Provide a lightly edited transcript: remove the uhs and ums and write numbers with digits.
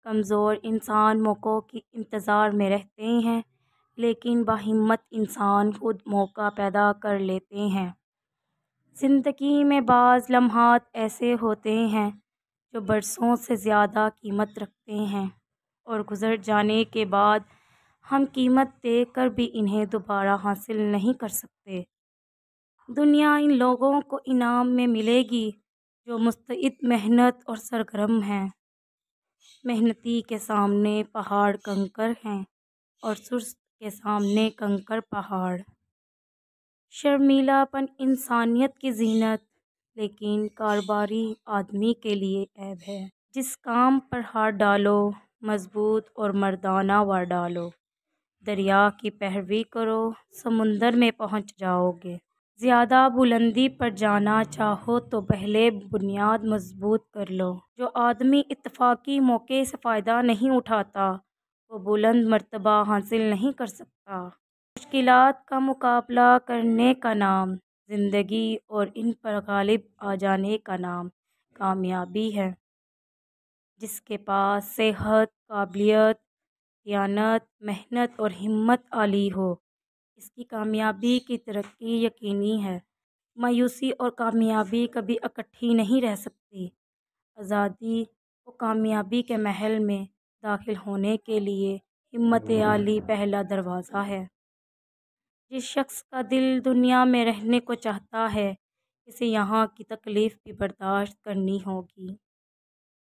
کمزور انسان موقعوں کی انتظار میں رہتے ہیں، لیکن باہمت انسان خود موقع پیدا کر لیتے ہیں۔ زندگی میں بعض لمحات ایسے ہوتے ہیں جو برسوں سے زیادہ قیمت رکھتے ہیں اور گزر جانے کے بعد ہم قیمت دے کر بھی انہیں دوبارہ حاصل نہیں کر سکتے۔ دنیا ان لوگوں کو انعام میں ملے گی جو مستعد محنت اور سرگرم ہیں۔ محنتی کے سامنے پہاڑ کنکر ہیں اور سست کے سامنے کنکر پہاڑ۔ شرمیلا پن انسانیت کی زینت، لیکن کاروباری آدمی کے لیے عیب ہے۔ جس کام پر ہاتھ ڈالو مضبوط اور مردانہ وار ڈالو۔ دریا کی پیروی کرو، سمندر میں پہنچ جاؤ گے۔ زیادہ بلندی پر جانا چاہو تو پہلے بنیاد مضبوط کر لو۔ جو آدمی اتفاقی موقع سے فائدہ نہیں اٹھاتا وہ بلند مرتبہ حاصل نہیں کر سکتا۔ مشکلات کا مقابلہ کرنے کا نام زندگی اور ان پر غالب آ جانے کا نام کامیابی ہے۔ جس کے پاس صحت، قابلیت، دیانت، محنت اور ہمت عالی ہو، اس کی کامیابی کی ترقی یقینی ہے۔ مایوسی اور کامیابی کبھی اکٹھی نہیں رہ سکتی۔ آزادی و کامیابی کے محل میں داخل ہونے کے لیے ہمت عالی پہلا دروازہ ہے۔ جس شخص کا دل دنیا میں رہنے کو چاہتا ہے، اسے یہاں کی تکلیف بھی برداشت کرنی ہوگی۔